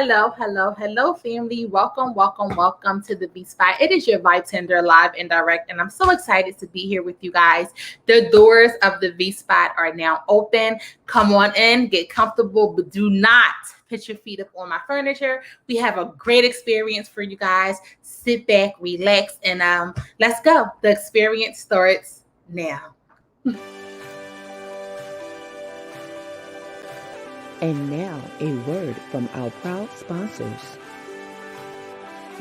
hello, family. Welcome to the V Spot. It is your vibe tender live and direct, and I'm so excited to be here with you guys. The doors of the V Spot are now open. Come on in, get comfortable, but do not put your feet up on my furniture. We have a great experience for you guys. Sit back, relax, and let's go. The experience starts now. And now, a word from our proud sponsors.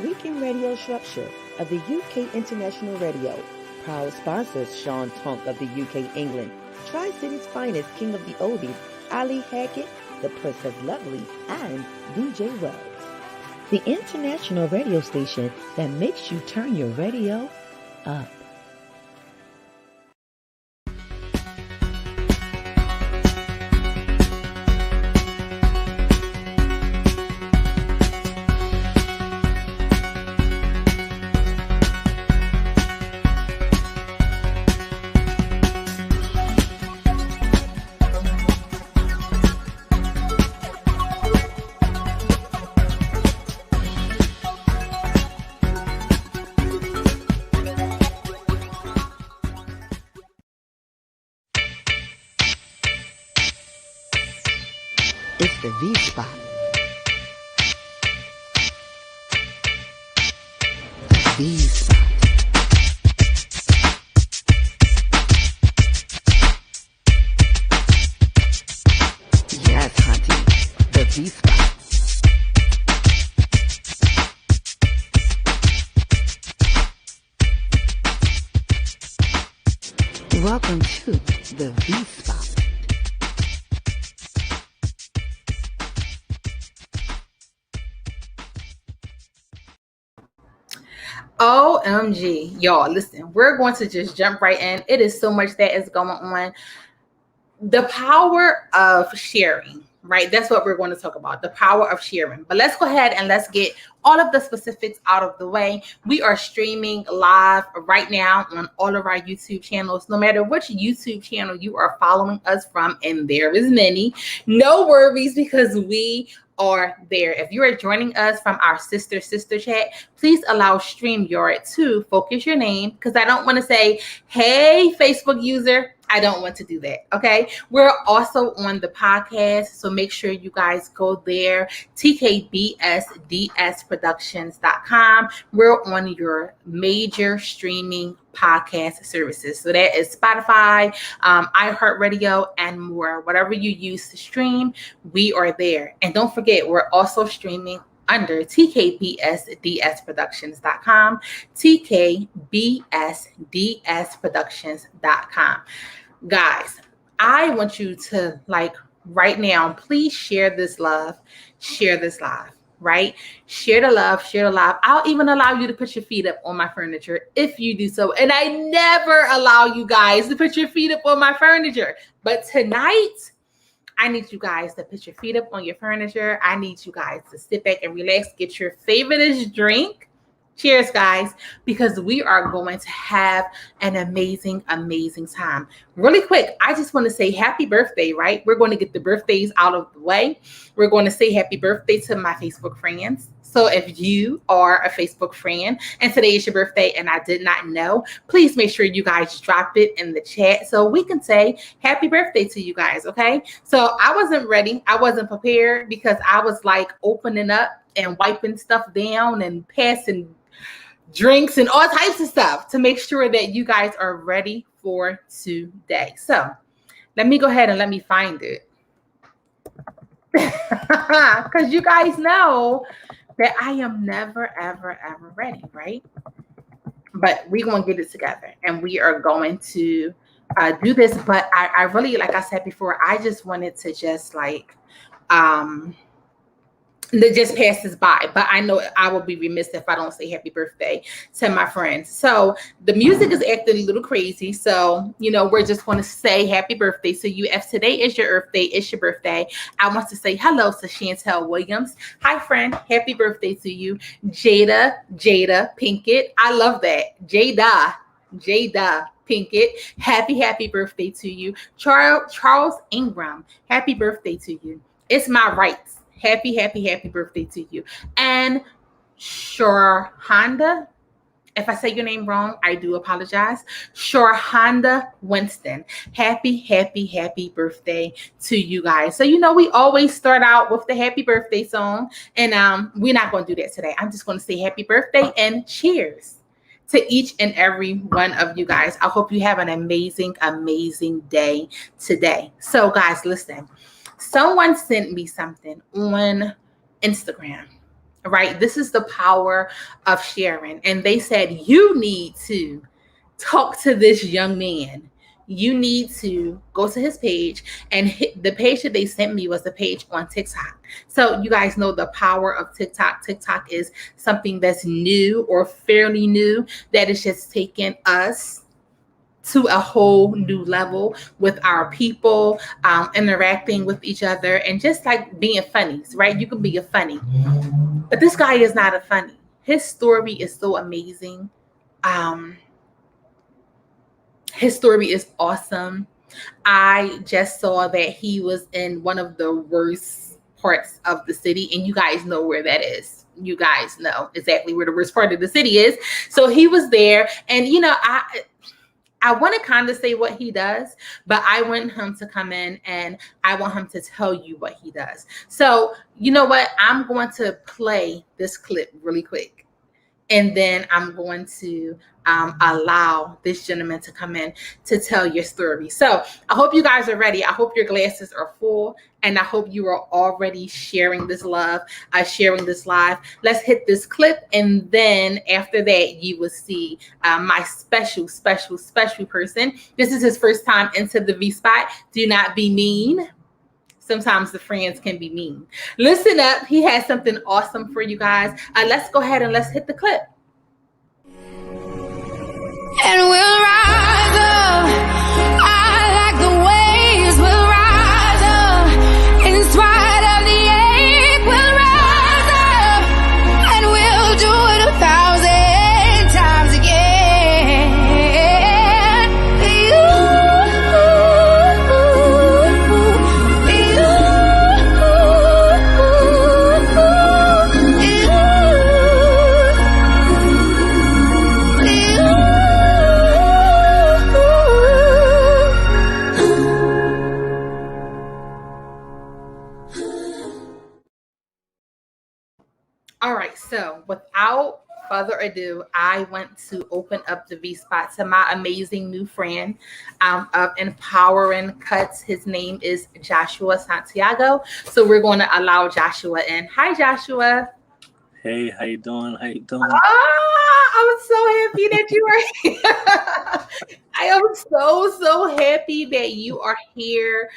Weekend Radio Shropshire of the UK International Radio. Proud sponsors Sean Tonk of the UK, England. Tri-City's finest king of the oldies, Ali Hackett, the Princess Lovely, and DJ Wells. The international radio station that makes you turn your radio up. It's the V-Spot. The V-Spot. Yes, hunty. The V-Spot. Welcome to the V-Spot. OMG, y'all, listen, we're going to just jump right in. It is so much that is going on. The power of sharing, right? That's what we're going to talk about, the power of sharing. But let's go ahead and let's get all of the specifics out of the way. We are streaming live right now on all of our YouTube channels, no matter which YouTube channel you are following us from, and there is many. No worries, because we are there. If you are joining us from our sister chat, please allow StreamYard to focus your name, because I don't want to say, hey, Facebook user. I don't want to do that. Okay. We're also on the podcast, so make sure you guys go there. tkbsdsproductions.com. We're on your major streaming podcast services. So that is Spotify, iHeartRadio, and more. Whatever you use to stream, we are there. And don't forget, we're also streaming under tkbsdsproductions.com, tkbsdsproductions.com. Guys, I want you to, like, right now, please share this love, share this live, right? Share the love, share the live. I'll even allow you to put your feet up on my furniture if you do so. And I never allow you guys to put your feet up on my furniture. But tonight, I need you guys to put your feet up on your furniture. I need you guys to sit back and relax, get your favorite drink. Cheers, guys, because we are going to have an amazing, amazing time. Really quick, I just want to say happy birthday, right? We're going to get the birthdays out of the way. We're going to say happy birthday to my Facebook friends. So if you are a Facebook friend and today is your birthday and I did not know, please make sure you guys drop it in the chat so we can say happy birthday to you guys, okay? So I wasn't ready. I wasn't prepared because I was like opening up and wiping stuff down and passing drinks and all types of stuff to make sure that you guys are ready for today. So let me go ahead and let me find it. Because you guys know that I am never, ever, ever ready, right? But we're going to get it together and we are going to do this. But I really, like I said before, I just wanted to just like, that just passes by, but I know I will be remiss if I don't say happy birthday to my friends. So the music is acting a little crazy. So, we're just going to say happy birthday to you. If today is your birthday, it's your birthday. I want to say hello to Chantel Williams. Hi, friend. Happy birthday to you. Jada Pinkett. I love that. Jada Pinkett. Happy birthday to you. Charles Ingram. Happy birthday to you. It's my rights. Happy, happy, happy birthday to you. And Shore Honda, if I say your name wrong, I do apologize. Shorhonda Winston. Happy, happy, happy birthday to you guys. So, we always start out with the happy birthday song, and we're not going to do that today. I'm just going to say happy birthday and cheers to each and every one of you guys. I hope you have an amazing, amazing day today. So, guys, listen. Someone sent me something on Instagram. Right? This is the power of sharing. And they said, you need to talk to this young man. You need to go to his page, and the page that they sent me was the page on TikTok. So you guys know the power of TikTok. TikTok is something that's new or fairly new that is just taking us to a whole new level with our people, interacting with each other, and just like being funnies, right? You can be a funny. But this guy is not a funny. His story is so amazing. His story is awesome. I just saw that he was in one of the worst parts of the city, and you guys know where that is. You guys know exactly where the worst part of the city is. So he was there, and I want to kind of say what he does, but I want him to come in and I want him to tell you what he does. So, you know what? I'm going to play this clip really quick, and then I'm going to allow this gentleman to come in to tell your story. So I hope you guys are ready. I hope your glasses are full, and I hope you are already sharing this love, sharing this live. Let's hit this clip, and then after that, you will see my special, special, special person. This is his first time into the V Spot. Do not be mean. Sometimes the friends can be mean. Listen up. He has something awesome for you guys. Let's go ahead and let's hit the clip. And we'll rise up. I like the waves. We'll rise up. In spite of the ache, we'll rise up. And we'll do it 1,000 times again. All right, so without further ado, I want to open up the V Spot to my amazing new friend of Empowering Cuts. His name is Joshua Santiago. So we're going to allow Joshua in. Hi, Joshua. Hey, how you doing? How you doing? I'm so happy that you are here. I am so happy that you are here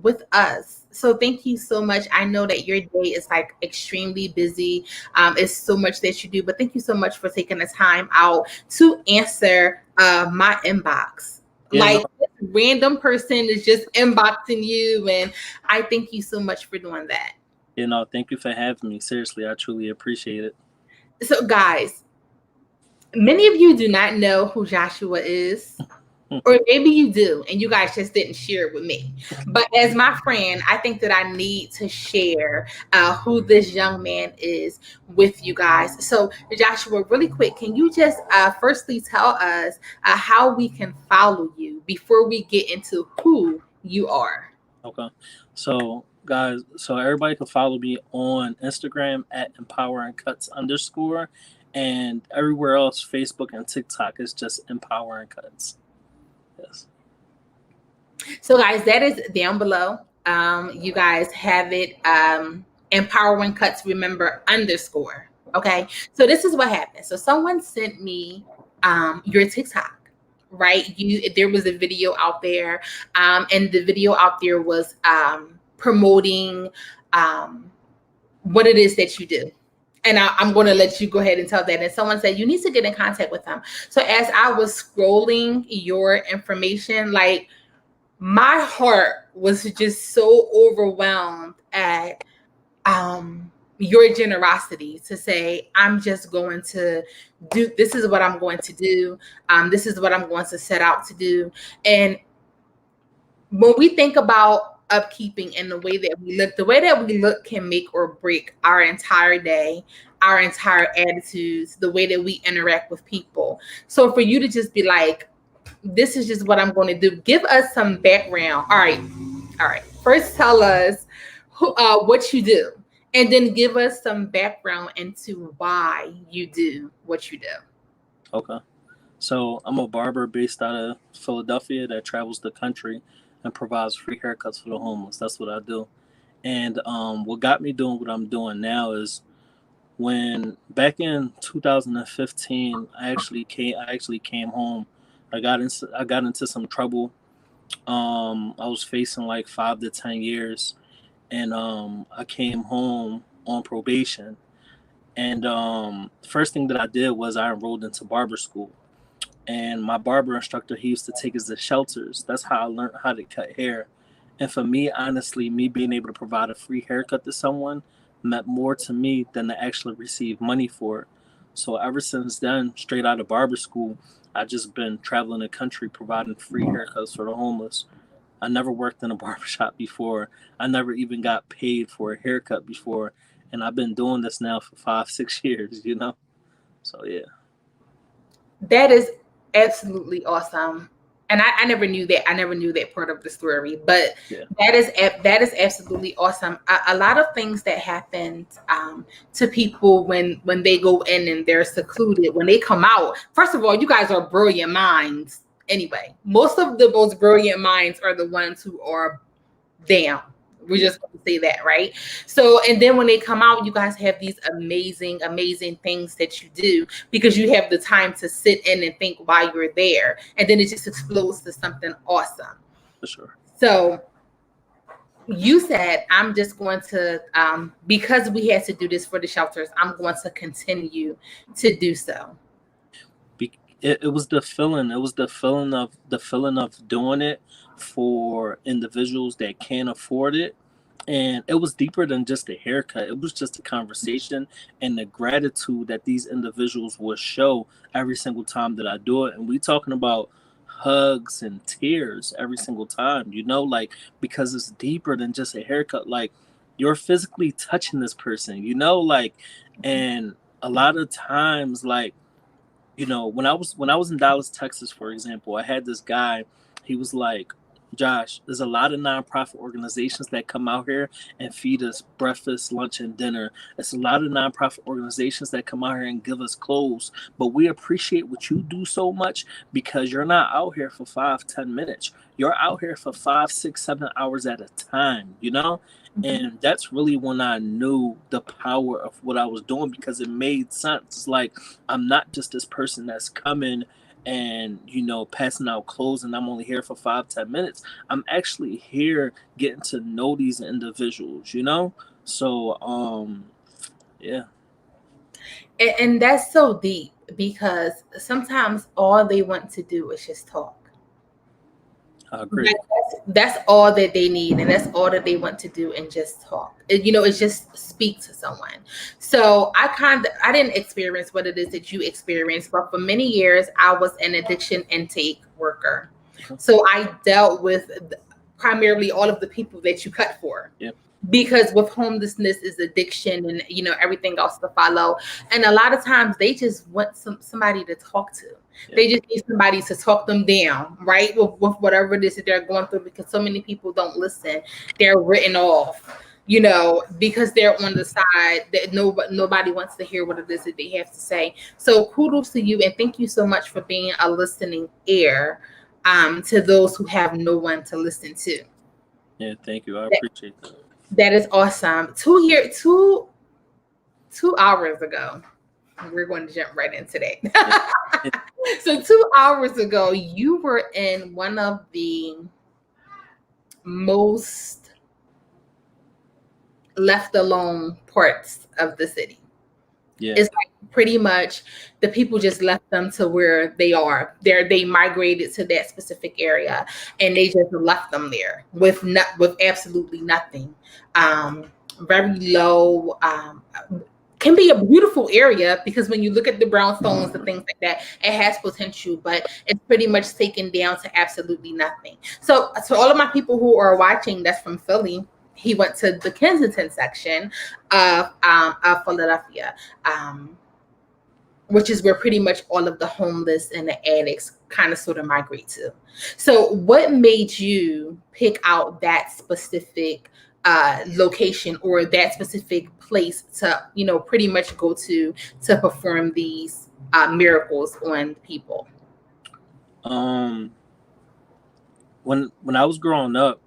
with us. So thank you so much. I know that your day is like extremely busy. It's so much that you do, but thank you so much for taking the time out to answer my inbox. Yeah, like this random person is just inboxing you, and I thank you so much for doing that. Thank you for having me. Seriously, I truly appreciate it. So guys, many of you do not know who Joshua is. Or maybe you do, and you guys just didn't share it with me. But as my friend, I think that I need to share who this young man is with you guys. So, Joshua, really quick, can you just firstly tell us how we can follow you before we get into who you are? Okay. So, guys, everybody can follow me on Instagram at empoweringcuts_, and everywhere else, Facebook and TikTok is just Empowering Cuts. Yes. So guys, that is down below. You guys have it. Empowering Cuts, remember, _. Okay. So this is what happened. So someone sent me your TikTok, right? There was a video out there, and the video out there was promoting what it is that you do. And I'm going to let you go ahead and tell that. And someone said, you need to get in contact with them. So as I was scrolling your information, like my heart was just so overwhelmed at your generosity to say, I'm just going to do, this is what I'm going to do. This is what I'm going to set out to do. And when we think about upkeeping and the way that we look. The way that we look can make or break our entire day, our entire attitudes, the way that we interact with people. So for you to just be like, this is just what I'm going to do. Give us some background. All right. First, tell us what you do, and then give us some background into why you do what you do. Okay. So I'm a barber based out of Philadelphia that travels the country and provides free haircuts for the homeless. That's what I do. And what got me doing what I'm doing now is when back in 2015, I actually came home. I got into some trouble. I was facing like 5 to 10 years, and I came home on probation. And the first thing that I did was I enrolled into barber school. And my barber instructor, he used to take us to shelters. That's how I learned how to cut hair. And for me, honestly, me being able to provide a free haircut to someone meant more to me than to actually receive money for it. So ever since then, straight out of barber school, I just been traveling the country providing free haircuts for the homeless. I never worked in a barbershop before. I never even got paid for a haircut before. And I've been doing this now for 5, 6 years, So yeah. That is absolutely awesome. And I never knew that. I never knew that part of the story, but Yeah. that is absolutely awesome. A lot of things that happen to people when they go in and they're secluded, when they come out. First of all, you guys are brilliant minds. Anyway, most of the most brilliant minds are the ones who are down. We're just going to say that, right? So, and then when they come out, you guys have these amazing, amazing things that you do because you have the time to sit in and think while you're there. And then it just explodes to something awesome. For sure. So you said, I'm just going to, because we had to do this for the shelters, I'm going to continue to do so. It was the feeling. It was the feeling of doing it for individuals that can't afford it, and it was deeper than just a haircut. It was just a conversation and the gratitude that these individuals will show every single time that I do it. And we talking about hugs and tears every single time, like because it's deeper than just a haircut. Like you're physically touching this person, and a lot of times, like. When I was in Dallas, Texas, for example, I had this guy. He was like, Josh, there's a lot of nonprofit organizations that come out here and feed us breakfast, lunch, and dinner. It's a lot of nonprofit organizations that come out here and give us clothes. But we appreciate what you do so much because you're not out here for 5-10 minutes. You're out here for 5, 6, 7 hours at a time, And that's really when I knew the power of what I was doing because it made sense. It's like I'm not just this person that's coming and passing out clothes and I'm only here for 5-10 minutes. I'm actually here getting to know these individuals, So yeah. And that's so deep because sometimes all they want to do is just talk. I agree. That's all that they need, and that's all that they want to do, and just talk. It's just speak to someone. So I didn't experience what it is that you experienced, but for many years I was an addiction intake worker. So I dealt with primarily all of the people that you cut for. Yeah. Because with homelessness is addiction and everything else to follow. And a lot of times they just want somebody to talk to. Yeah. They just need somebody to talk them down, right? With whatever it is that they're going through, because so many people don't listen. They're written off, because they're on the side that nobody wants to hear what it is that they have to say. So kudos to you, and thank you so much for being a listening ear to those who have no one to listen to. Yeah, thank you. I appreciate that. That is awesome. 2 hours ago, we're going to jump right into that. So 2 hours ago, you were in one of the most left alone parts of the city. Yeah. It's like pretty much the people just left them to where they are. They migrated to that specific area and they just left them there with absolutely nothing. Very low can be a beautiful area, because when you look at the brownstones, the things like that, it has potential, but it's pretty much taken down to absolutely nothing. So all of my people who are watching that's from Philly, he went to the Kensington section of Philadelphia, which is where pretty much all of the homeless and the addicts kind of sort of migrate to. So what made you pick out that specific location, or that specific place to, pretty much go to perform these miracles on people? When I was growing up,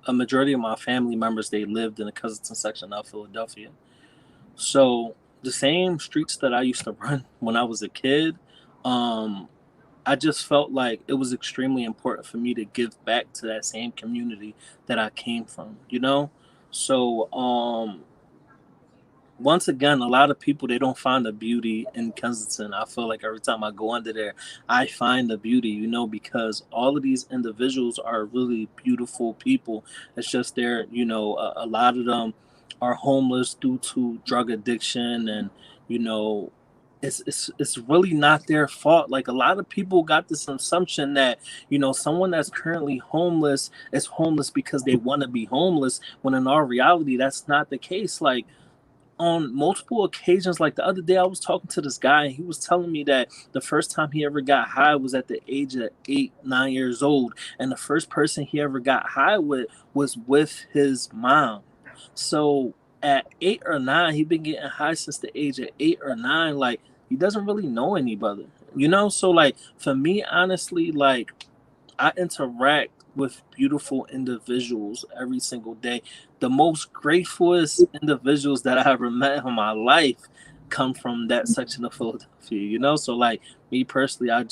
a majority of my family members, they lived in the Kensington section of Philadelphia. So the same streets that I used to run when I was a kid, I just felt like it was extremely important for me to give back to that same community that I came from, So once again, a lot of people, they don't find the beauty in Kensington. I feel like every time I go under there, I find the beauty, because all of these individuals are really beautiful people. It's just they're, a lot of them are homeless due to drug addiction, and it's really not their fault. Like, a lot of people got this assumption that someone that's currently homeless is homeless because they want to be homeless, when in our reality that's not the case. Like, on multiple occasions, like the other day I was talking to this guy, and he was telling me that the first time he ever got high was at the age of 8-9 years old, and the first person he ever got high with was with his mom. So at 8 or 9, he'd been getting high since the age of 8 or 9. Like, he doesn't really know anybody, so like, for me, honestly, like, I interact with beautiful individuals every single day. The most gratefulest individuals that I ever met in my life come from that section of Philadelphia, So like, me personally, I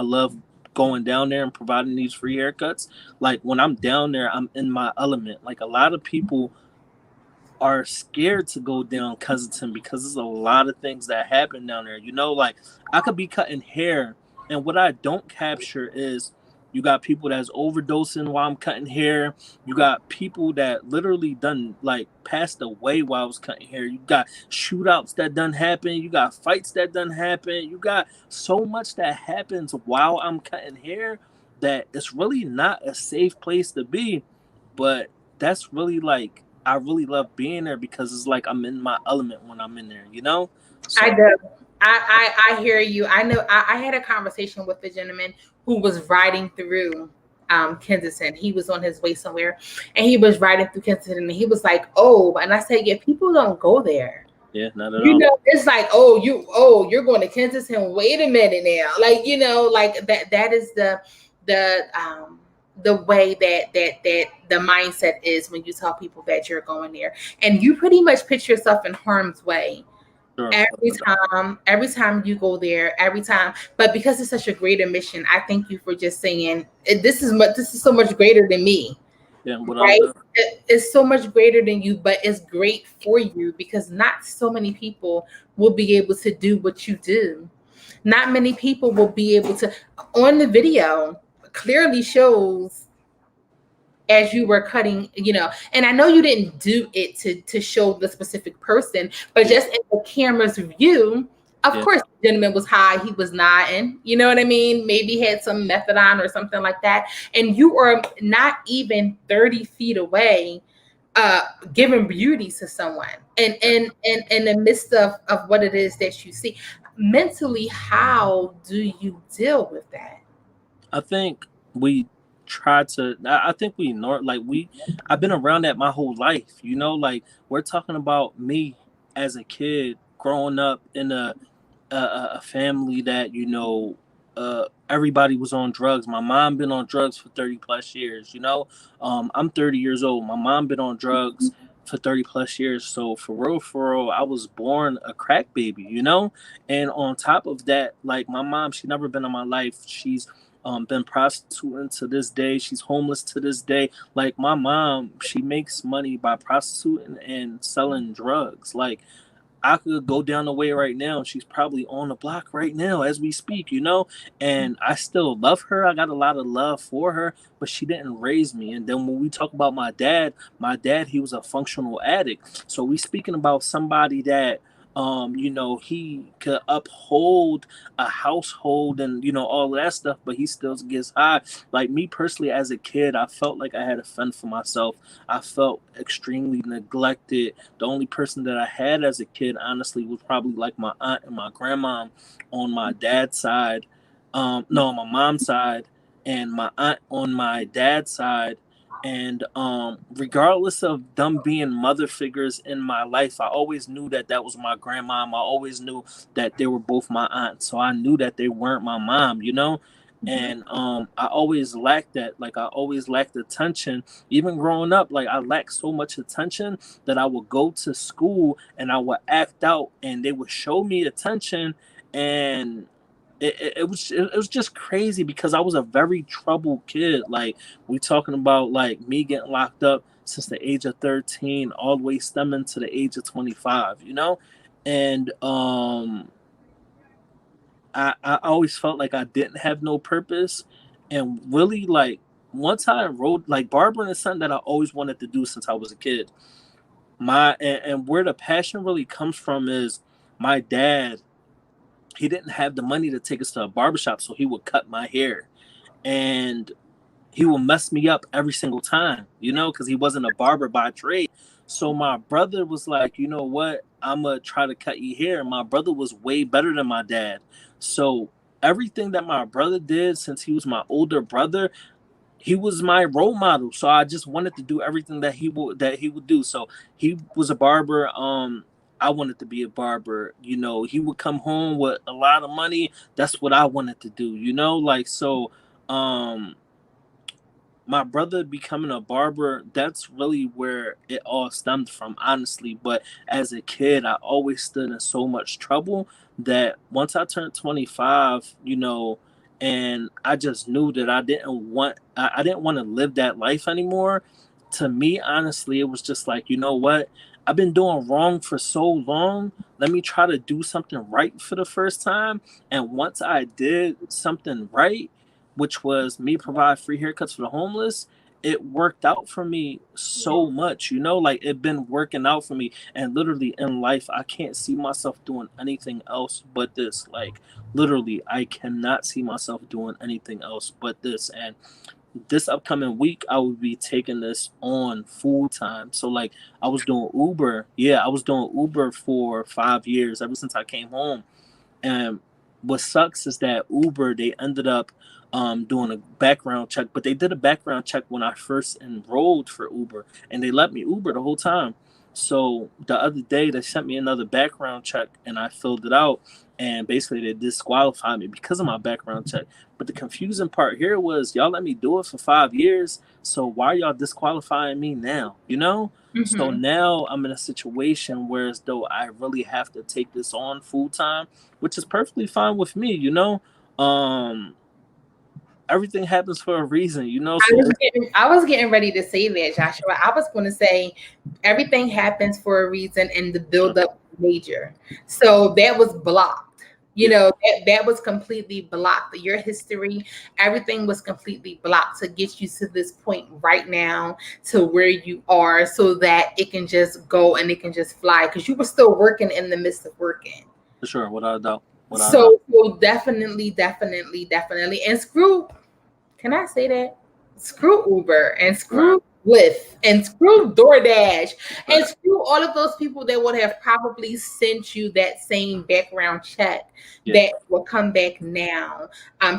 love going down there and providing these free haircuts. Like, when I'm down there, I'm in my element. Like, a lot of people are scared to go down Kensington because there's a lot of things that happen down there. Like, I could be cutting hair, and what I don't capture is, you got people that's overdosing while I'm cutting hair. You got people that literally done, like, passed away while I was cutting hair. You got shootouts that done happen. You got fights that done happen. You got so much that happens while I'm cutting hair that it's really not a safe place to be. But that's really, like, I really love being there because it's like I'm in my element when I'm in there, So, I do. I hear you. I know I had a conversation with a gentleman who was riding through Kensington. He was on his way somewhere, and he was riding through Kensington, and he was like, "Oh," and I said, "Yeah, people don't go there." Yeah, not at all. It's like, you're going to Kensington. Wait a minute now, like, like that is the way that the mindset is when you tell people that you're going there, and you pretty much put yourself in harm's way. Sure. Every time you go there, but because it's such a greater mission, I thank you for just saying this is so much greater than me. Yeah, right? It's so much greater than you, but it's great for you because not so many people will be able to do what you do. Not many people will be able to. On the video, clearly shows as you were cutting, and I know you didn't do it to show the specific person, but just in the camera's view, of course, the gentleman was high, he was nodding, you know what I mean? Maybe had some methadone or something like that. And you are not even 30 feet away, giving beauty to someone. And in the midst of what it is that you see. Mentally, how do you deal with that? I think we I think we ignore, like, I've been around that my whole life, like, we're talking about me as a kid growing up in a family that, everybody was on drugs. My mom been on drugs for 30 plus years, I'm 30 years old. My mom been on drugs for 30 plus years. So for real, I was born a crack baby, and on top of that, like, my mom, she never been in my life. She's been prostituting to this day. She's homeless to this day. Like, my mom, she makes money by prostituting and selling drugs. Like, I could go down the way right now. She's probably on the block right now as we speak, you know? And I still love her. I got a lot of love for her, but she didn't raise me. And then when we talk about my dad, he was a functional addict. So we speaking about somebody that you know, he could uphold a household and, you know, all of that stuff, but he still gets high. Like me personally, as a kid, I felt like I had to fend for myself. I felt extremely neglected. The only person that I had as a kid, honestly, was probably like my aunt and my grandma on my dad's side. No, on my mom's side, and my aunt on my dad's side. And regardless of them being mother figures in my life, I always knew that that was my grandmom. I always knew that they were both my aunts. So I knew that they weren't my mom, you know? And I always lacked that. Like I always lacked attention. Even growing up, like I lacked so much attention that I would go to school and I would act out and they would show me attention, and it was just crazy because I was a very troubled kid. Like we talking about like me getting locked up since the age of 13 all the way stemming to the age of 25, you know? And I always felt like I didn't have no purpose. And really, like, once I enrolled, like, barbering is something that I always wanted to do since I was a kid. And where the passion really comes from is my dad, he didn't have the money to take us to a barbershop, so he would cut my hair. And he will mess me up every single time, you know, because he wasn't a barber by trade. So my brother was like, you know what? I'm gonna try to cut your hair. My brother was way better than my dad. So everything that my brother did, since he was my older brother, he was my role model. So I just wanted to do everything that he would do. So he was a barber. I wanted to be a barber. You know, he would come home with a lot of money. That's what I wanted to do, you know, like so um my brother becoming a barber, that's really where it all stemmed from, honestly. But as a kid, I always stood in so much trouble that once I turned 25, you know, and I just knew that I didn't want to live that life anymore. To me, honestly, it was just like, you know what? I've been doing wrong for so long. Let me try to do something right for the first time. And once I did something right, which was me provide free haircuts for the homeless, it worked out for me so much, you know, like it been working out for me. And literally in life, I can't see myself doing anything else but this. Like literally, I cannot see myself doing anything else but this. And this upcoming week, I will be taking this on full time. So like I was doing Uber. Yeah, I was doing Uber for 5 years ever since I came home. And what sucks is that Uber, they ended up doing a background check, but they did a background check when I first enrolled for Uber, and they let me Uber the whole time. So the other day, they sent me another background check, and I filled it out, and basically they disqualified me because of my background check. But the confusing part here was y'all let me do it for 5 years, so why are y'all disqualifying me now? You know? So Mm-hmm. now I'm in a situation where as though I really have to take this on full time, which is perfectly fine with me, you know. Um, everything happens for a reason, you know. So this, I was getting ready to say that, Joshua. I was going to say everything happens for a reason, and the sure, buildup was major. So that was blocked. You yeah, know, that was completely blocked. Your history, everything was completely blocked to get you to this point right now, to where you are, so that it can just go and it can just fly. Because you were still working in the midst of working. for sure, without a doubt, without a doubt. So definitely, definitely, definitely. And screw, can I say that? Screw Uber and Right, screw Lyft and screw DoorDash and right, screw all of those people that would have probably sent you that same background check yeah, that will come back now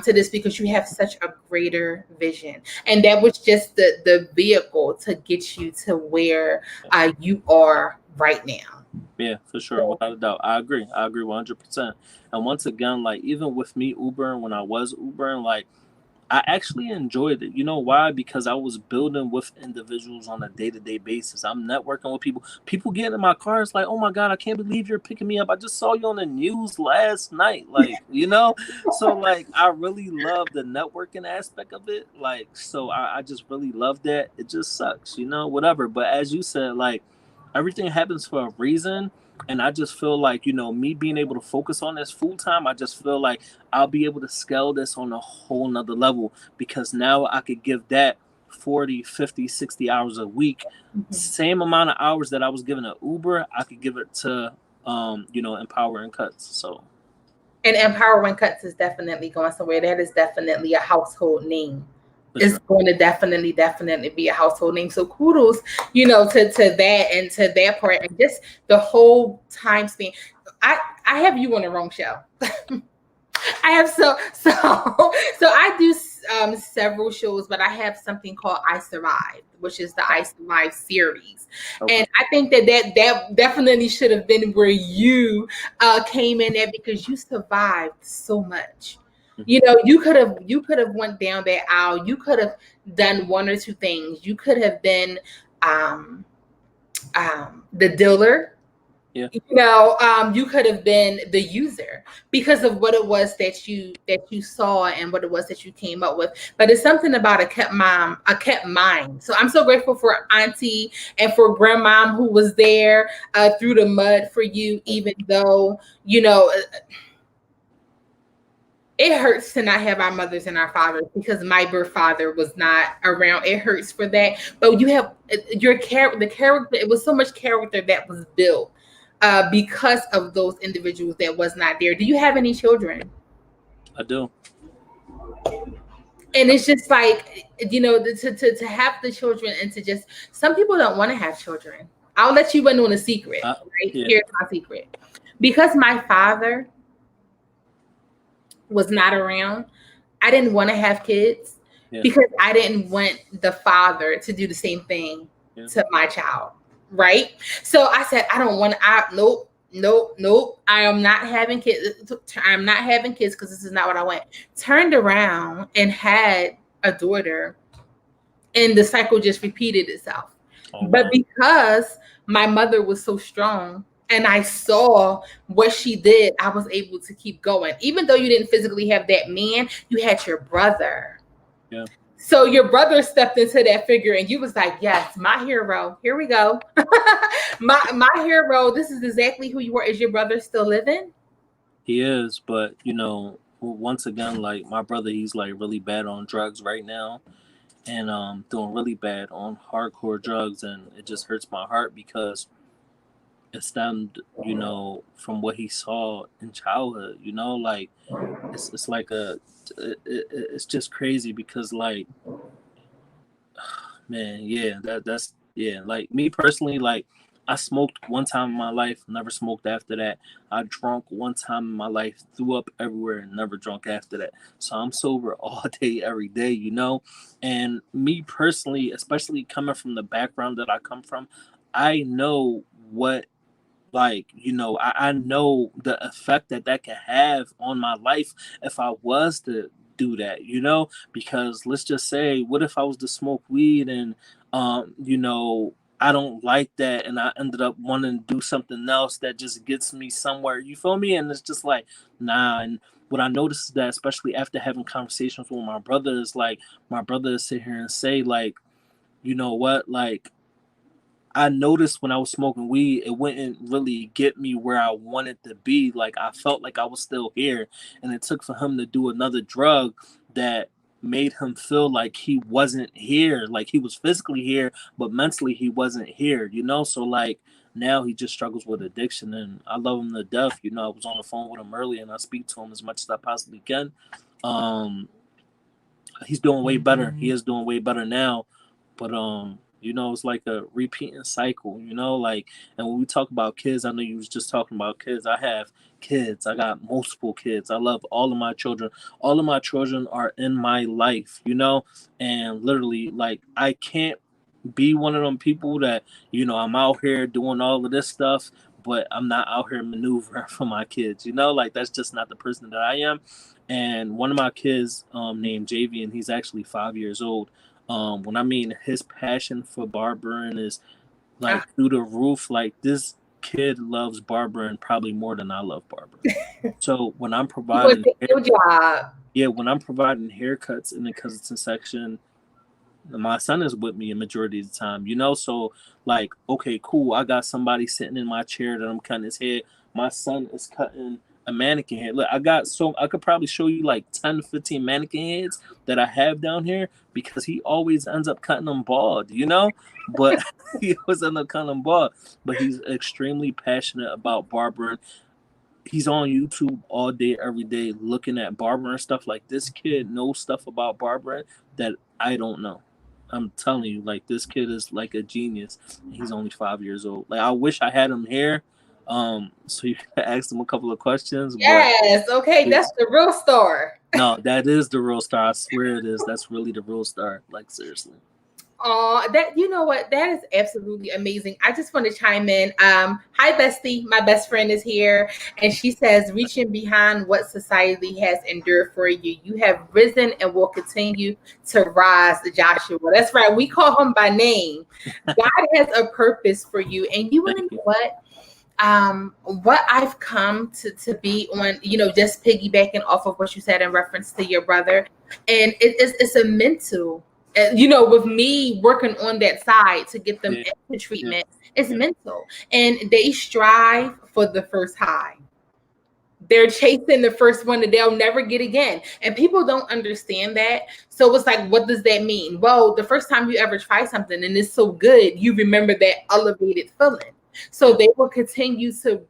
to this, because you have such a greater vision. And that was just the vehicle to get you to where yeah, you are right now. yeah, for sure, So, without a doubt. I agree 100%. And once again, like even with me Ubering when I was Ubering, like I actually enjoyed it. You know why? Because I was building with individuals on a day-to-day basis. I'm networking with people. People get in my car. It's like, oh my God, I can't believe you're picking me up. I just saw you on the news last night. Like, you know? So like I really love the networking aspect of it. Like, so I just really love that. It just sucks, you know, whatever. But as you said, like everything happens for a reason. And I just feel like, me being able to focus on this full time, I just feel like I'll be able to scale this on a whole nother level, because now I could give that 40, 50, 60 hours a week. Same amount of hours that I was giving at Uber, I could give it to, Empower and Cuts. So. And Empowering Cuts is definitely going somewhere. That is definitely a household name. It's going to definitely be a household name. So kudos, to that and to that part, and just the whole time span. I have you on the wrong show. I have so I do several shows, but I have something called I Survived, which is the I Survived series. Okay. And I think that definitely should have been where you came in at, because you survived so much. You could have went down that aisle. You could have done one or two things. You could have been the dealer. Yeah. You could have been the user, because of what it was that you saw and what it was that you came up with. But it's something about a kept mind. So I'm so grateful for Auntie and for Grandmom, who was there through the mud for you, even though, it hurts to not have our mothers and our fathers, because my birth father was not around. It hurts for that. But you have the character. It was so much character that was built because of those individuals that was not there. Do you have any children? I do. And it's just like, to have the children, and to just, some people don't want to have children. I'll let you in on a secret. Right? Yeah. Here's my secret. Because my father was not around, I didn't want to have kids, because I didn't want the father to do the same thing to my child. Right. So I said, I don't want to, nope. I am not having kids. I'm not having kids, because this is not what I want. Turned around and had a daughter, and the cycle just repeated itself. Oh, but because my mother was so strong, and I saw what she did, I was able to keep going. Even though you didn't physically have that man, you had your brother. Yeah. So your brother stepped into that figure, and you was like, yes, my hero. Here we go. my hero. This is exactly who you were. Is your brother still living? He is, but once again, like, my brother, he's like really bad on drugs right now, and doing really bad on hardcore drugs, and it just hurts my heart, because it stemmed, from what he saw in childhood. Like, it's like it's just crazy, because, like, man, yeah, that's like, me personally, like, I smoked one time in my life, never smoked after that. I drank one time in my life, threw up everywhere, and never drunk after that. So I'm sober all day, every day, And me personally, especially coming from the background that I come from, I know what, like, I know the effect that can have on my life if I was to do that, because let's just say, what if I was to smoke weed, and I don't like that, and I ended up wanting to do something else that just gets me somewhere, you feel me? And it's just like, nah. And what I noticed is that, especially after having conversations with my brother, is like, my brother sit here and say, like, you know what, like, I noticed when I was smoking weed, it wouldn't really get me where I wanted to be. Like, I felt like I was still here, and it took for him to do another drug that made him feel like he wasn't here. Like, he was physically here, but mentally he wasn't here, So, like, now he just struggles with addiction, and I love him to death. I was on the phone with him earlier, and I speak to him as much as I possibly can. He's doing way better. He is doing way better now, but it's like a repeating cycle, like, and when we talk about kids, I know you was just talking about kids. I have kids. I got multiple kids. I love all of my children. All of my children are in my life, and literally, like, I can't be one of them people that, I'm out here doing all of this stuff, but I'm not out here maneuvering for my kids, like, that's just not the person that I am. And one of my kids, named JV, and he's actually 5 years old. When I mean his passion for barbering is like through the roof, like, this kid loves barbering probably more than I love barbering. So when I'm providing, when I'm providing haircuts in the cousin section, My son is with me a majority of the time, you know. So like, okay, cool. I got somebody sitting in my chair that I'm cutting his head. My son is cutting a mannequin head. Look, I could probably show you like 10 to 15 mannequin heads that I have down here because he always ends up cutting them bald, you know. But he always ends up cutting them bald. But he's extremely passionate about barbering. He's on YouTube all day, every day, looking at barbering stuff. Like, this kid knows stuff about barbering that I don't know. I'm telling you, like, this kid is like a genius. He's only 5 years old. Like, I wish I had him here, so you could ask him a couple of questions. Yes, okay, that's the real star. No, that is the real star. I swear it is. That's really the real star. Like, seriously. That, you know what, that is absolutely amazing. I just want to chime in. Hi bestie, my best friend is here, and she says, reaching behind what society has endured for you, you have risen and will continue to rise. Joshua, that's right, we call him by name. God has a purpose for you, and you want to know what I've come to be on, you know, just piggybacking off of what you said in reference to your brother, and it's a mental, you know, with me working on that side to get them into treatment, it's mental, and they strive for the first high. They're chasing the first one that they'll never get again, and people don't understand that. So it's like, what does that mean? Well, the first time you ever try something and it's so good, you remember that elevated feeling. So they will continue to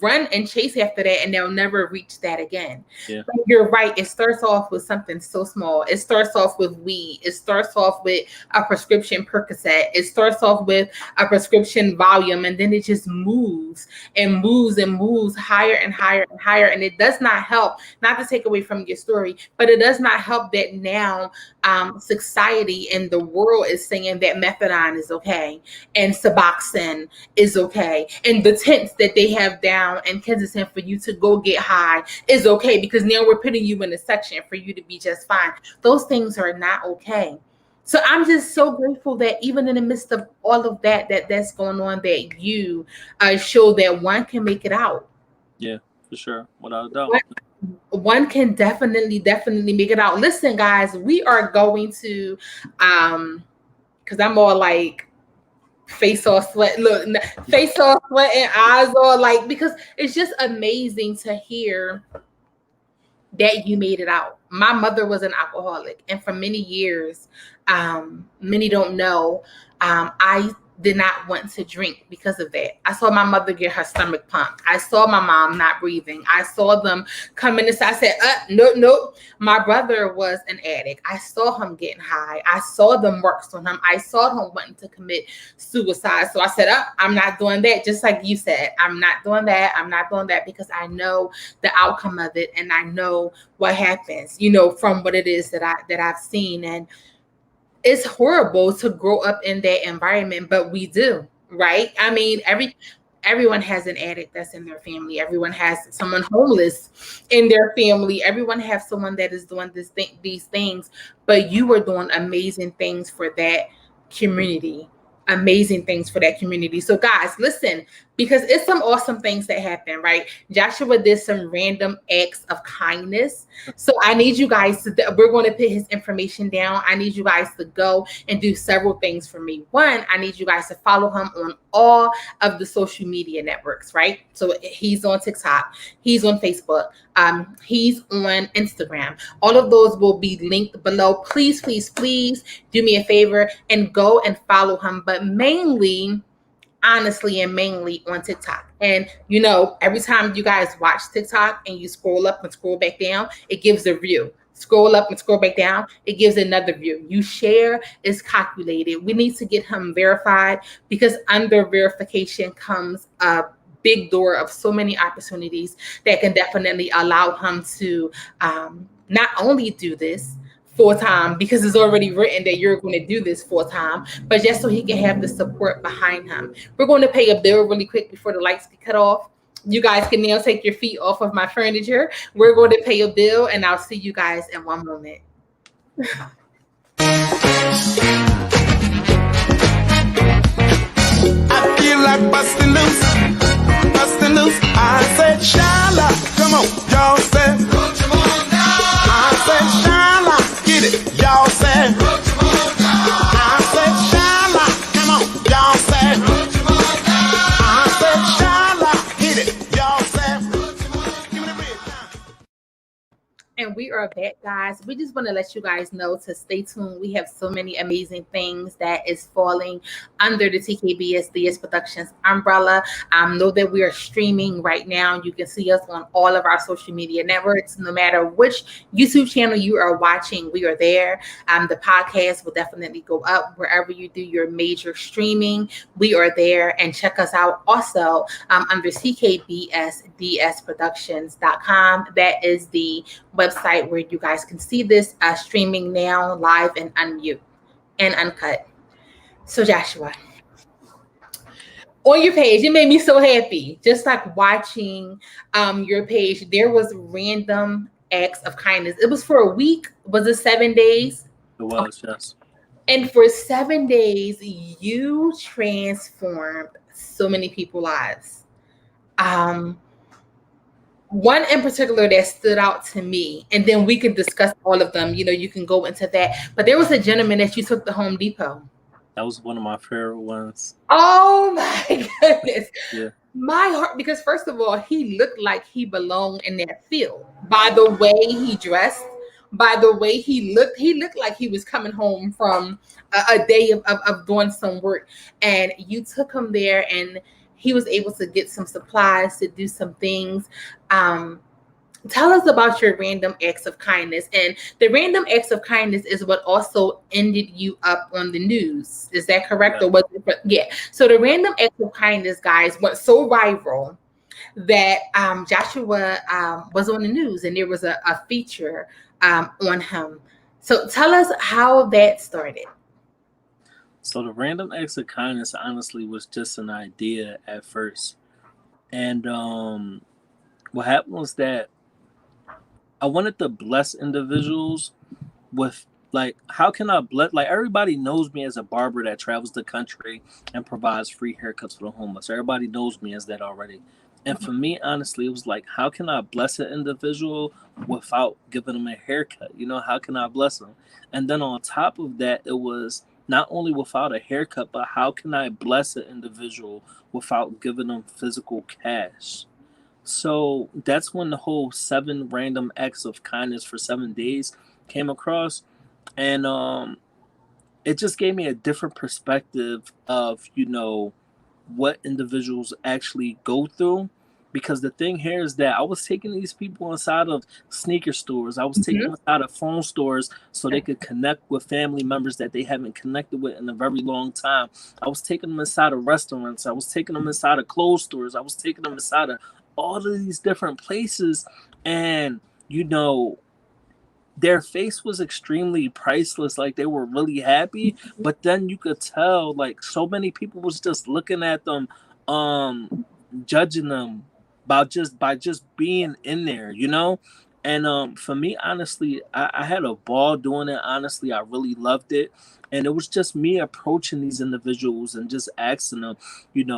run and chase after that, and they'll never reach that again. But you're right, it starts off with something so small. It starts off with weed. It starts off with a prescription Percocet. It starts off with a prescription volume, and then it just moves and moves and moves higher and higher and higher. And it does not help, not to take away from your story, but it does not help that now society and the world is saying that methadone is okay and Suboxone is okay, and the tents that they have down in Kensington for you to go get high is okay, because now we're putting you in a section for you to be just fine. Those things are not okay. So I'm just so grateful that even in the midst of all of that's going on, that you show that one can make it out. Yeah, for sure, without a doubt. One can definitely make it out. Listen, guys, we are going to because I'm all like face all sweat, look, face all sweat and eyes all like, because it's just amazing to hear that you made it out. My mother was an alcoholic, and for many years, many don't know, I did not want to drink because of that. I saw my mother get her stomach pumped. I saw my mom not breathing. I saw them come in and I said, nope. My brother was an addict. I saw him getting high. I saw the marks on him. I saw him wanting to commit suicide. So I said, I'm not doing that. Just like you said, I'm not doing that. I'm not doing that, because I know the outcome of it, and I know what happens, you know, from what it is that I've seen. And it's horrible to grow up in that environment, but we do, right? I mean, everyone has an addict that's in their family. Everyone has someone homeless in their family. Everyone has someone that is doing these things, but you are doing amazing things for that community. Amazing things for that community. So guys, listen, because it's some awesome things that happen, right? Joshua did some random acts of kindness. So I need you guys to, we're going to put his information down. I need you guys to go and do several things for me. One, I need you guys to follow him on all of the social media networks, right? So he's on TikTok, he's on Facebook, he's on Instagram. All of those will be linked below. Please do me a favor and go and follow him, but mainly on TikTok. And you know, every time you guys watch TikTok and you scroll up and scroll back down, it gives a view. Scroll up and scroll back down, it gives another view. You share is calculated. We need to get him verified, because under verification comes a big door of so many opportunities that can definitely allow him to not only do this full-time, because it's already written that you're going to do this full-time, but just so he can have the support behind him. We're going to pay a bill really quick before the lights get cut off. You guys can now take your feet off of my furniture. We're going to pay a bill, and I'll see you guys in one moment. I feel like busting loose. I said, Shala, come on, y'all say. I said, Shala, get it, y'all say. And we are back, guys. We just want to let you guys know to stay tuned. We have so many amazing things that is falling under the TKBS DS Productions umbrella. Know that we are streaming right now. You can see us on all of our social media networks. No matter which YouTube channel you are watching, we are there. The podcast will definitely go up wherever you do your major streaming. We are there. And check us out also under ckbsdsproductions.com. That is the website where you guys can see this streaming now, live and unmute and uncut. So Joshua, on your page, it made me so happy. Just like watching your page, there was random acts of kindness. It was for a week. Was it 7 days? It was, yes. And for 7 days, you transformed so many people's lives. One in particular that stood out to me, and then we could discuss all of them. You can go into that. But there was a gentleman that you took to Home Depot. That was one of my favorite ones. Oh my goodness. Yeah. My heart, because first of all, he looked like he belonged in that field. By the way he dressed, by the way he looked like he was coming home from a day of doing some work. And you took him there, and he was able to get some supplies to do some things. Tell us about your random acts of kindness. And the random acts of kindness is what also ended you up on the news. Is that correct? Yeah. Or was it? Yeah. So the random acts of kindness, guys, went so viral that Joshua was on the news, and there was a feature on him. So tell us how that started. So the random acts of kindness honestly was just an idea at first. And what happened was that I wanted to bless individuals with, like, how can I bless, like, everybody knows me as a barber that travels the country and provides free haircuts for the homeless. Everybody knows me as that already. And for me, honestly, it was like, how can I bless an individual without giving them a haircut? How can I bless them? And then on top of that, it was not only without a haircut, but how can I bless an individual without giving them physical cash? So that's when the whole 7 random acts of kindness for 7 days came across. And it just gave me a different perspective of, what individuals actually go through. Because the thing here is that I was taking these people inside of sneaker stores. I was taking them inside of phone stores so they could connect with family members that they haven't connected with in a very long time. I was taking them inside of restaurants. I was taking them inside of clothes stores. I was taking them inside of all of these different places. And, their face was extremely priceless. Like, they were really happy, but then you could tell, like, so many people was just looking at them, judging them by just being in there, And for me, honestly, I had a ball doing it. Honestly, I really loved it. And it was just me approaching these individuals and just asking them,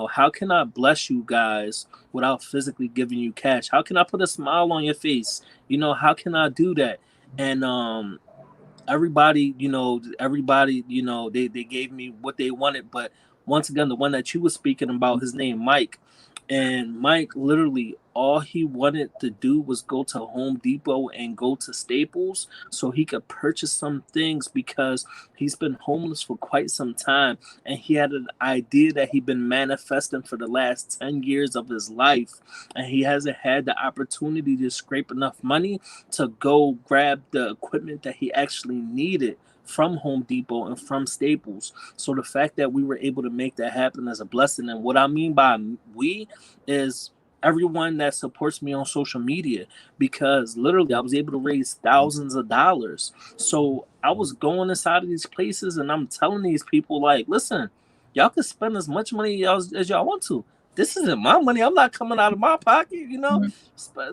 how can I bless you guys without physically giving you cash? How can I put a smile on your face? How can I do that? And everybody, they gave me what they wanted. But once again, the one that you were speaking about, his name Mike. And Mike, literally, all he wanted to do was go to Home Depot and go to Staples so he could purchase some things, because he's been homeless for quite some time. And he had an idea that he'd been manifesting for the last 10 years of his life. And he hasn't had the opportunity to scrape enough money to go grab the equipment that he actually needed from Home Depot and from Staples. So the fact that we were able to make that happen is a blessing. And what I mean by we is everyone that supports me on social media, because literally I was able to raise thousands of dollars. So I was going inside of these places and I'm telling these people, like, listen, y'all can spend as much money as y'all want to. This isn't my money. I'm not coming out of my pocket,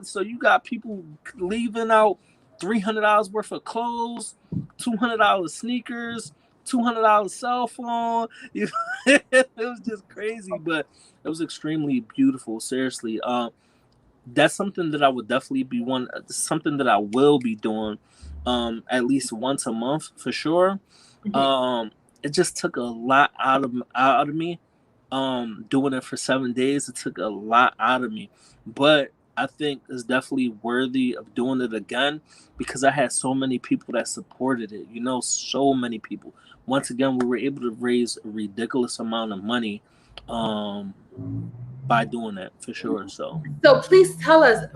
So you got people leaving out $300 worth of clothes, $200 sneakers, $200 cell phone. It was just crazy, but it was extremely beautiful. Seriously, that's something that I would definitely be something that I will be doing, at least once a month for sure. It just took a lot out of me. Doing it for 7 days, it took a lot out of me, but I think is definitely worthy of doing it again because I had so many people that supported it. So many people. Once again, we were able to raise a ridiculous amount of money by doing that for sure. So please tell us,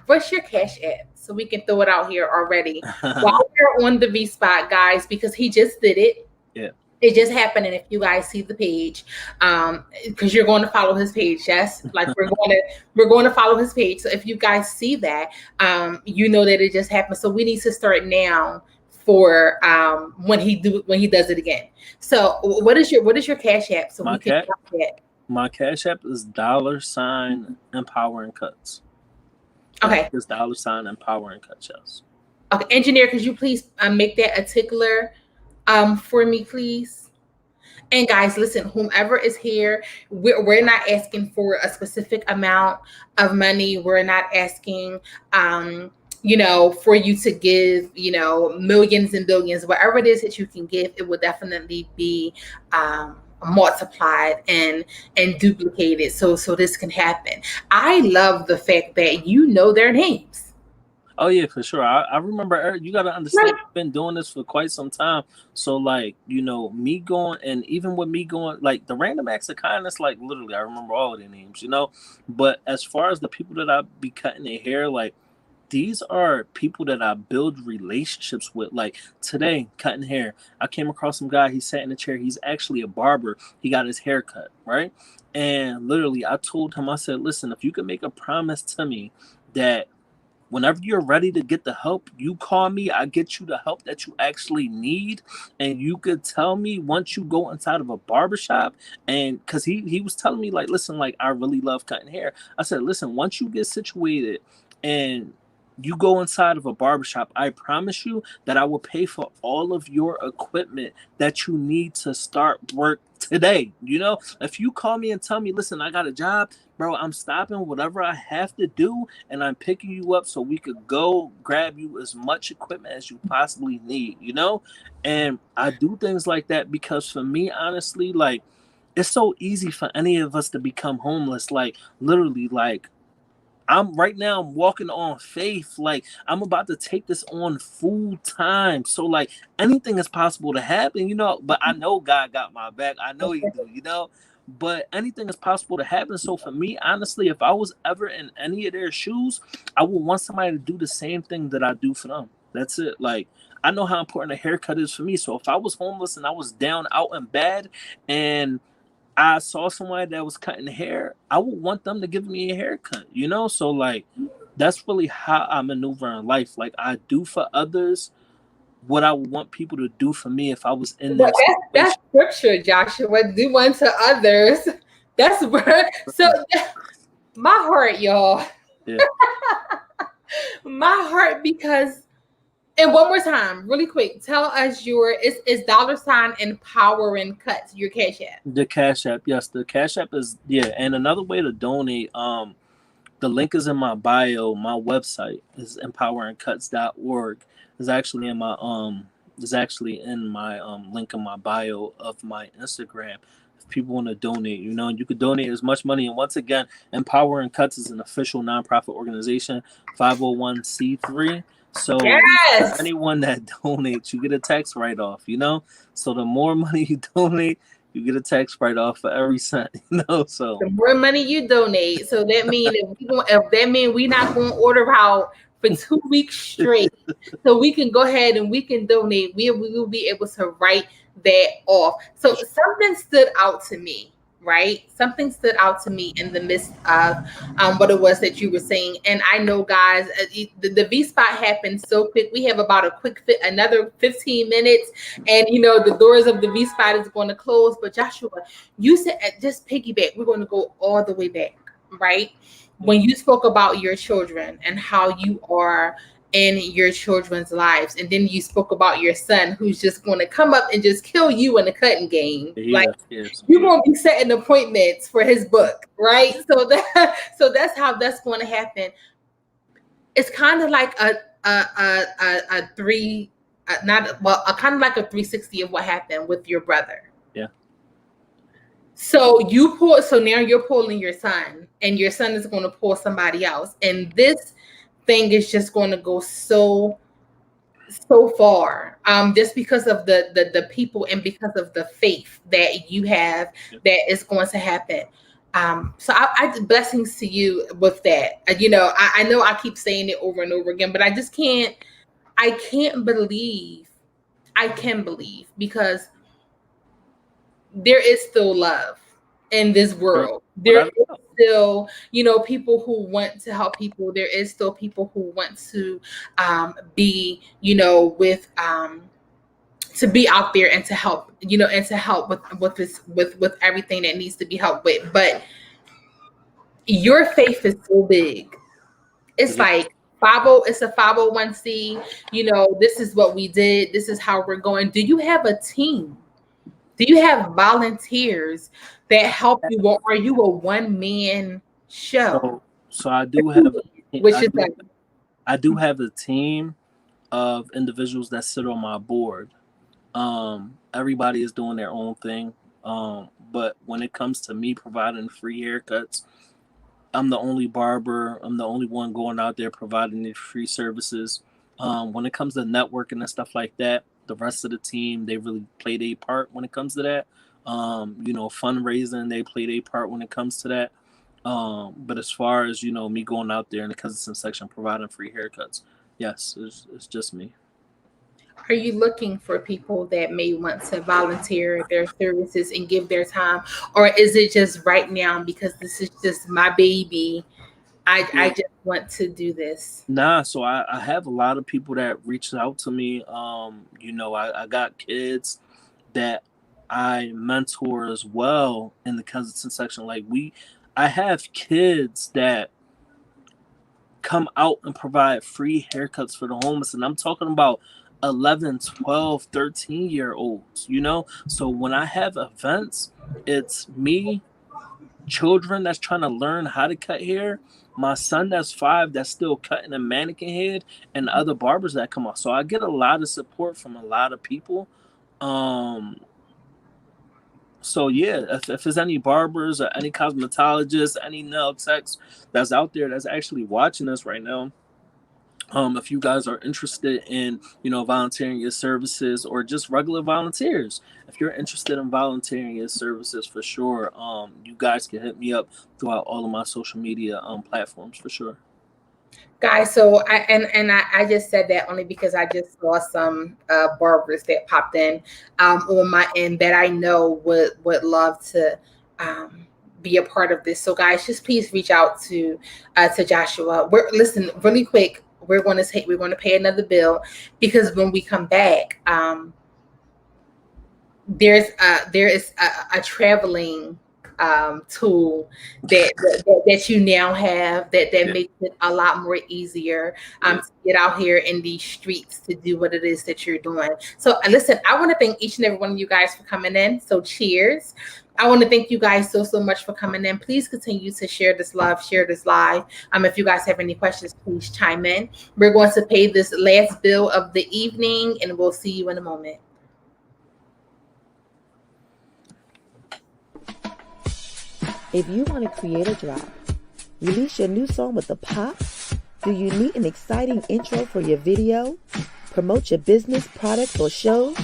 what's your cash app so we can throw it out here already while we're on the V Spot, guys, because he just did it. Yeah. It just happened, and if you guys see the page, because you're going to follow his page, yes, like we're going to follow his page. So if you guys see that, you know that it just happened. So we need to start now for when he does it again. So what is your cash app so we can drop that? My cash app is $ empowering cuts. Okay. It's $ empowering cuts. Yes. Okay, engineer, could you please make that a tickler for me, please? And guys, listen, whomever is here, we're not asking for a specific amount of money. We're not asking, for you to give, millions and billions. Whatever it is that you can give, it will definitely be multiplied and duplicated so this can happen. I love the fact that you know their names. Oh yeah, for sure. I remember. You got to understand, I've been doing this for quite some time. So like, me going, and even with me going, like the random acts of kindness, like literally, I remember all of their names. But as far as the people that I be cutting their hair, like these are people that I build relationships with. Like today, cutting hair, I came across some guy. He sat in a chair. He's actually a barber. He got his hair cut, right? And literally, I told him, I said, listen, if you could make a promise to me that whenever you're ready to get the help, you call me, I get you the help that you actually need. And you could tell me once you go inside of a barbershop, and because he was telling me, like, listen, like, I really love cutting hair. I said, listen, once you get situated and you go inside of a barbershop, I promise you that I will pay for all of your equipment that you need to start work today. If you call me and tell me, listen, I got a job, bro, I'm stopping whatever I have to do and I'm picking you up so we could go grab you as much equipment as you possibly need, And I do things like that because for me, honestly, like, it's so easy for any of us to become homeless. Like, literally, like, I'm walking on faith. Like, I'm about to take this on full time. So like anything is possible to happen, but I know God got my back. I know he do, but anything is possible to happen. So for me, honestly, if I was ever in any of their shoes, I would want somebody to do the same thing that I do for them. That's it. Like, I know how important a haircut is for me. So if I was homeless and I was down, out and bad, and I saw somebody that was cutting hair, I would want them to give me a haircut, So like, that's really how I maneuver in life. Like, I do for others what I would want people to do for me if I was in that situation. That's scripture, Joshua. Do unto others. That's where. So my heart, y'all. Yeah. My heart, because. And one more time, really quick, tell us it's $ empowering cuts, your cash app. The cash app, yes. The cash app is, and another way to donate, the link is in my bio. My website is empoweringcuts.org. It's actually in my link in my bio of my Instagram. If people want to donate, you could donate as much money. And once again, Empowering Cuts is an official nonprofit organization, 501c3. So yes, anyone that donates, you get a tax write-off, So the more money you donate, you get a tax write-off for every cent, So the more money you donate, so that means we're not going to order out for 2 weeks straight, so we can go ahead and we can donate. We will be able to write that off. So something stood out to me. Right? Something stood out to me in the midst of what it was that you were saying. And I know, guys, the V Spot happened so quick. We have about another 15 minutes. And, the doors of the V Spot is going to close. But Joshua, you said, just piggyback, we're going to go all the way back, right? When you spoke about your children and how you are in your children's lives, and then you spoke about your son who's just going to come up and just kill you in the cutting game. You're going to be setting appointments for his book, right? So that's how that's going to happen. It's kind of like a kind of like a 360 of what happened with your brother. Yeah. So you pull. So now you're pulling your son, and your son is going to pull somebody else, and this thing is just going to go so far, just because of the people and because of the faith that you have that is going to happen. So I blessings to you with that. I know I keep saying it over and over again, but I just can't. I can't believe. I can believe because there is still love in this Sure. world. There Without is a doubt. still, people who want to help people. There is still people who want to be, with to be out there and to help, and to help with this with everything that needs to be helped with. But your faith is so big. It's Yeah. like it's a 501c. This is what we did. This is how we're going. Do you have a team? Do you have volunteers that help you, or are you a one man show? So I do have Which is like, I do have a team of individuals that sit on my board. Everybody is doing their own thing. But when it comes to me providing free haircuts, I'm the only barber. I'm the only one going out there providing these free services. When it comes to networking and stuff like that, the rest of the team, they really play their part when it comes to that. Fundraising, they play their part when it comes to that. But as far as, me going out there in the Kensington section providing free haircuts, yes, it's just me. are you looking for people that may want to volunteer their services and give their time? Or is it just right now because this is just my baby? I Yeah. just want to do this. Nah, so I have a lot of people that reached out to me. I got kids that I mentor as well in the Kensington section. I have kids that come out and provide free haircuts for the homeless. And I'm talking about 11, 12, 13-year olds. So when I have events, it's me, children that's trying to learn how to cut hair, my son that's 5 that's still cutting a mannequin head, and other barbers that come out. So I get a lot of support from a lot of people. So yeah, if there's any barbers or any cosmetologists, any nail techs that's out there that's actually watching us right now, if you guys are interested in volunteering your services or just regular volunteers, if you're interested in volunteering your services, for sure, you guys can hit me up throughout all of my social media platforms, for sure. Guys, so I just said that only because I just saw some barbers that popped in on my end that I know would love to be a part of this. So guys, just please reach out to Joshua. Listen really quick. We're going to pay another bill because when we come back, there is a traveling tool that you now have that Yeah. makes it a lot more easier to get out here in these streets to do what it is that you're doing. So listen, I want to thank each and every one of you guys for coming in. So cheers. I want to thank you guys so much for coming in. Please continue to share this love, share this live. If you guys have any questions, please chime in. We're going to pay this last bill of the evening, and we'll see you in a moment. If you want to create a drop, release your new song with a pop, do you need an exciting intro for your video, promote your business, products, or shows?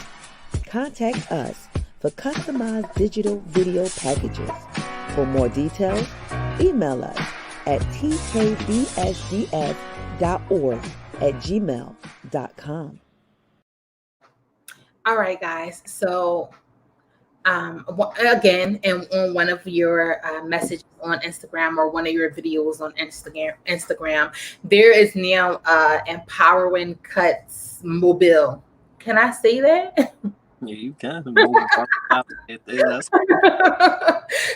Contact us for customized digital video packages. For more details, email us at tkbsds.org@gmail.com. All right, guys. So again, and on one of your messages on Instagram or one of your videos on Instagram, there is now Empowering Cuts Mobile. Can I say that? Yeah, you can.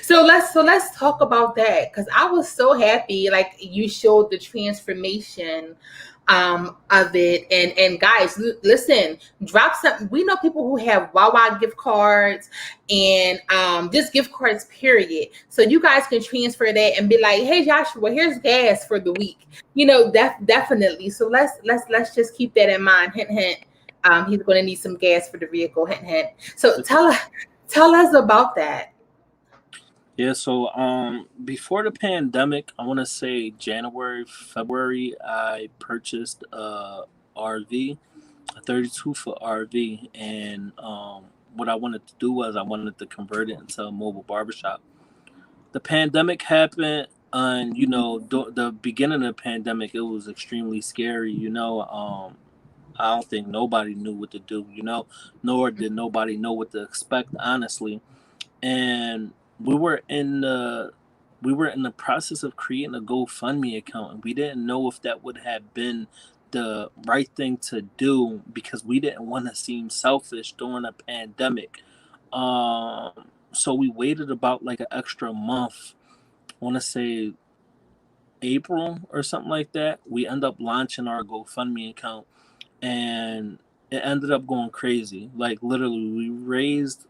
So let's talk about that, because I was so happy. Like, you showed the transformation of it, and guys, listen, drop something. We know people who have Wawa gift cards and just gift cards, period. So you guys can transfer that and be like, hey Joshua, here's gas for the week. Definitely. So let's just keep that in mind. Hint, hint. He's going to need some gas for the vehicle. Hint, hint. So tell us about that. Yeah, so before the pandemic, I want to say January, February, I purchased a RV, a 32-foot RV, and what I wanted to do was I wanted to convert it into a mobile barbershop. The pandemic happened, and the beginning of the pandemic, it was extremely scary. I don't think nobody knew what to do. Nor did nobody know what to expect, honestly. And we were in the we were in the process of creating a GoFundMe account, and we didn't know if that would have been the right thing to do because we didn't want to seem selfish during a pandemic. So we waited about like an extra month. I want to say April or something like that. We end up launching our GoFundMe account, and it ended up going crazy. Like literally, we raised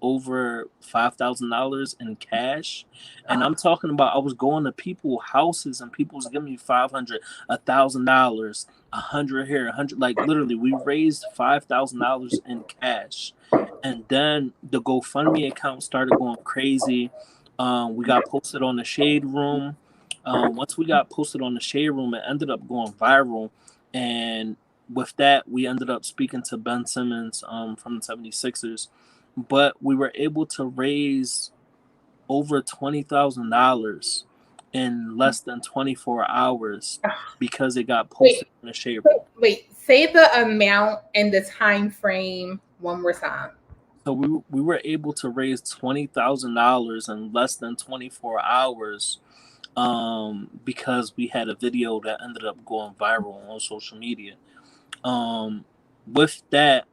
over $5,000 in cash, and I'm talking about I was going to people houses and people was giving me 500, $1,000, 100 here, 100. Like literally, we raised $5,000 in cash, and then the GoFundMe account started going crazy. We got posted on the Shade Room. Once we got posted on the Shade Room, it ended up going viral, and with that, we ended up speaking to Ben Simmons from the 76ers. But we were able to raise over $20,000 in less than 24 hours because it got Wait, posted in the Shade Room. wait. Say the amount and the time frame one more time. So we were able to raise $20,000 in less than 24 hours because we had a video that ended up going viral on social media. Um, with that,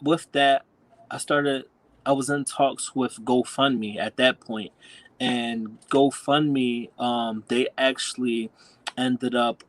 with that, I started. I was in talks with GoFundMe at that point, and GoFundMe, they actually ended up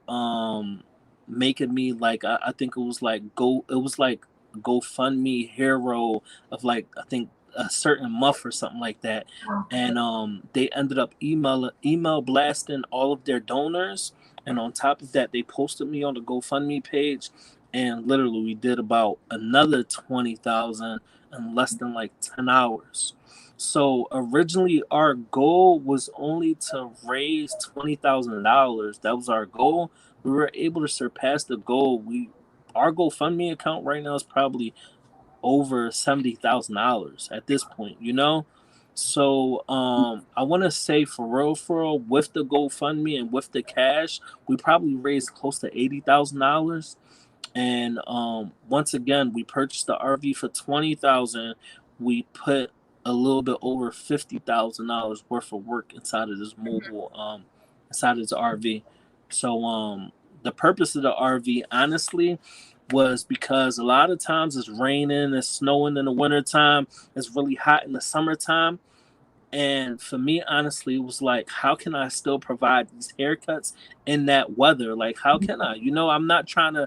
making me like I think it was like GoFundMe hero of like I think a certain month or something like that, and they ended up email blasting all of their donors, and on top of that, they posted me on the GoFundMe page, and literally we did about another 20,000 in less than like 10 hours. So originally our goal was only to raise $20,000. That was our goal. We were able to surpass the goal. Our GoFundMe account right now is probably over $70,000 at this point. So I want to say for real, with the GoFundMe and with the cash, we probably raised close to $80,000. And once again, we purchased the RV for 20,000. We put a little bit over $50,000 worth of work inside of this inside of this RV. So the purpose of the RV, honestly, was because a lot of times it's raining, it's snowing in the wintertime, it's really hot in the summertime. And for me, honestly, it was like, how can I still provide these haircuts in that weather? Like, how can I? I'm not trying to,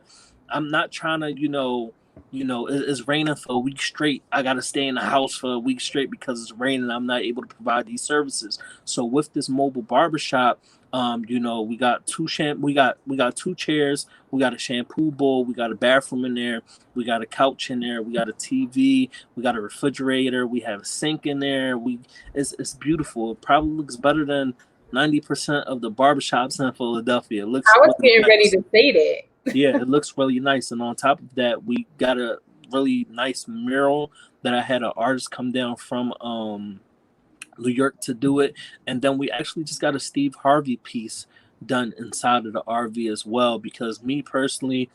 it's raining for a week straight. I got to stay in the house for a week straight because it's raining. I'm not able to provide these services. So with this mobile barbershop, we got we got two chairs, we got a shampoo bowl, we got a bathroom in there, we got a couch in there, we got a TV, we got a refrigerator, we have a sink in there. It's beautiful. It probably looks better than 90% of the barbershops in Philadelphia. It looks I was really getting ready nice. to say that. Yeah, it looks really nice. And on top of that, we got a really nice mural that I had an artist come down from New York to do it. And then we actually just got a Steve Harvey piece done inside of the RV as well. Because me personally,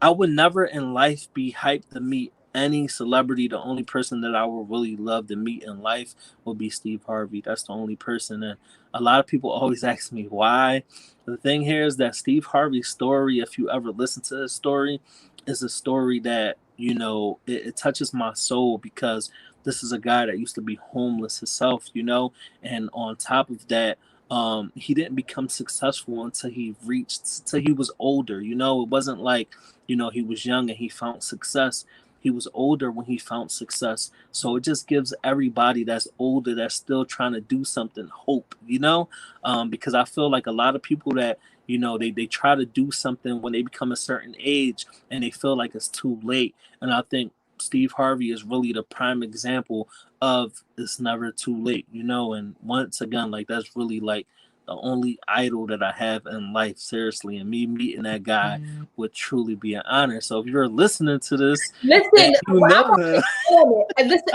I would never in life be hyped to meet any celebrity. The only person that I would really love to meet in life would be Steve Harvey. That's the only person. And a lot of people always ask me why. The thing here is that Steve Harvey's story, if you ever listen to his story, is a story that, it touches my soul because this is a guy that used to be homeless himself. And on top of that, he didn't become successful until he was older. It wasn't like, he was young and he found success. He was older when he found success. So it just gives everybody that's older, that's still trying to do something, hope. Because I feel like a lot of people that, they try to do something when they become a certain age and they feel like it's too late. And I think Steve Harvey is really the prime example of it's never too late, you know. And once again, like that's really like the only idol that I have in life, seriously. And me meeting that guy would truly be an honor. So if you're listening to this and Listen, you know him, and listen,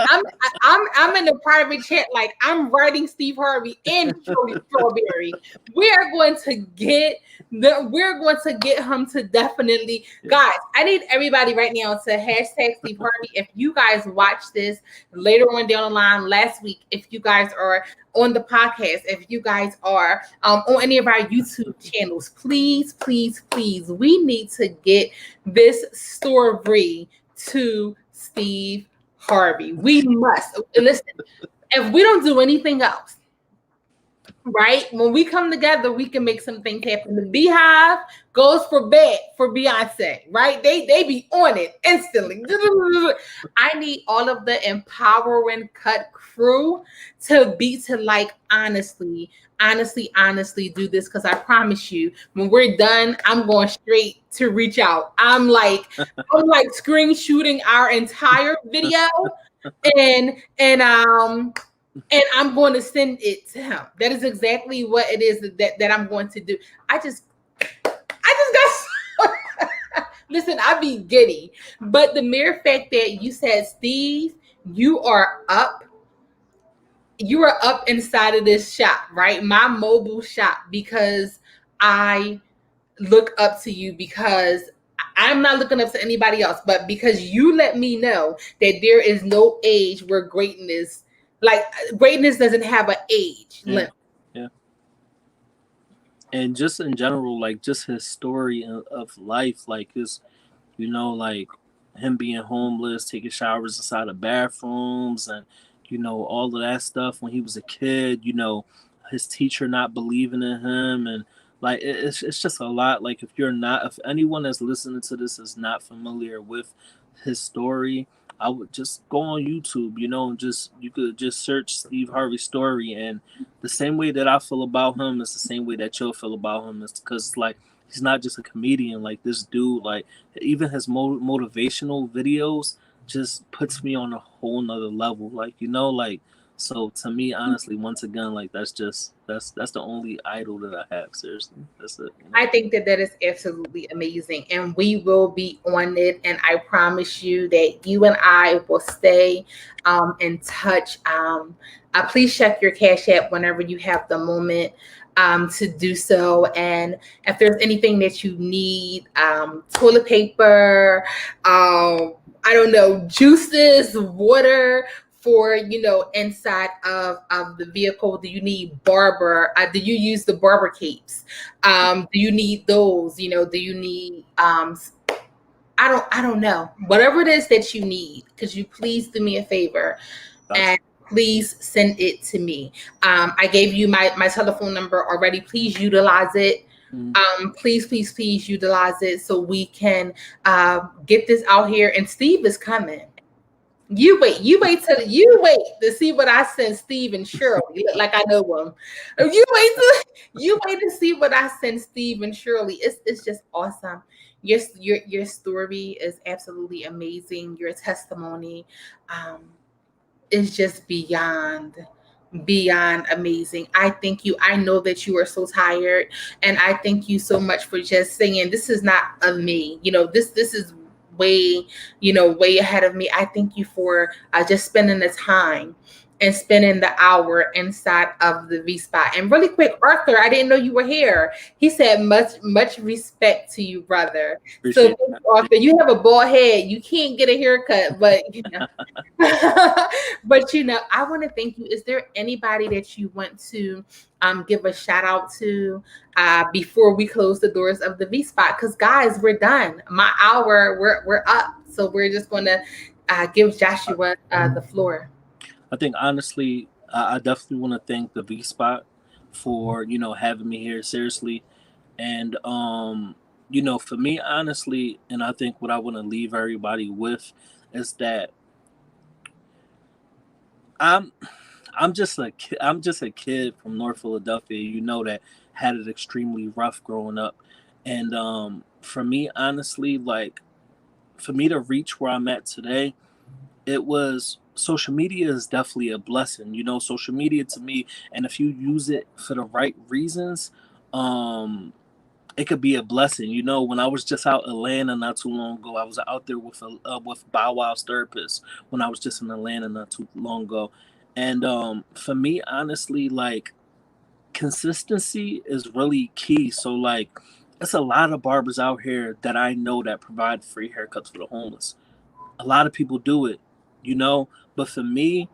I'm in the private chat, like I'm writing Steve Harvey and Joey Strawberry. We're going to get him to definitely, guys. I need everybody right now to hashtag Steve Harvey. If you guys watch this later on down the line, last week, if you guys are on the podcast, if you guys are on any of our YouTube channels, please, please, please, we need to get this story to Steve Harvey. We must listen. If we don't do anything else, right? When we come together, we can make some things happen. The Beehive goes for bed for Beyonce, right? They be on it instantly. I need all of the empowering cut crew to like honestly do this, because I promise you, when we're done, I'm going straight to reach out. I'm like screenshooting our entire video and I'm going to send it to him. That is exactly what it is that I'm going to do. I just got listen, I be giddy. But the mere fact that you said, Steve, you are up inside of this shop, right? My mobile shop, because I look up to you, because I'm not looking up to anybody else, but because you let me know that there is no age where greatness doesn't have an age limit. Yeah. And just in general, like just his story of life, like his, you know, like him being homeless, taking showers inside of bathrooms, and you know all of that stuff when he was a kid. You know, his teacher not believing in him, and like it's just a lot. Like if anyone that's listening to this is not familiar with his story, I would just go on YouTube, you know, and you could just search Steve Harvey's story, and the same way that I feel about him is the same way that you'll feel about him. It's because like he's not just a comedian. Like this dude, like even his motivational videos just puts me on a whole nother level. Like, you know, like, so to me, honestly, once again, like that's the only idol that I have. Seriously, that's it. You know? I think that is absolutely amazing, and we will be on it. And I promise you that you and I will stay in touch. Please check your Cash App whenever you have the moment to do so. And if there's anything that you need, toilet paper, I don't know, juices, water for, you know, inside of the vehicle. Do you need barber? Do you use the barber capes? Do you need those? You know, do you need I don't know. Whatever it is that you need, could you please do me a favor and please send it to me. I gave you my telephone number already. Please utilize it. Please utilize it so we can get this out here. And Steve is coming. You wait to see what I send Steve and Shirley. Like I know them. You wait to see what I send Steve and Shirley. It's just awesome. Your story is absolutely amazing. Your testimony is just beyond amazing. I thank you. I know that you are so tired, and I thank you so much for just saying this is not of me. You know, this is way ahead of me. I thank you for just spending the time and spending the hour inside of the V Spot. And really quick, Arthur, I didn't know you were here. He said much respect to you, brother. Appreciate so Arthur, you have a bald head. You can't get a haircut, but you know. But you know, I want to thank you. Is there anybody that you want to give a shout out to before we close the doors of the V Spot? Because guys, we're done. My hour, we're up. So we're just going to give Joshua the floor. I think honestly, I definitely want to thank the V Spot for, you know, having me here, seriously. And you know, for me, honestly, and I think what I want to leave everybody with is that I'm just a kid from North Philadelphia, you know, that had it extremely rough growing up. And for me, honestly, like for me to reach where I'm at today, it was social media is definitely a blessing. You know, social media to me, and if you use it for the right reasons, um, it could be a blessing. You know, when I was just out Atlanta not too long ago, I was out there with Bow Wow's therapist when I was just in Atlanta not too long ago, and for me, honestly, like consistency is really key. So like, it's a lot of barbers out here that I know that provide free haircuts for the homeless. A lot of people do it, you know, but for me,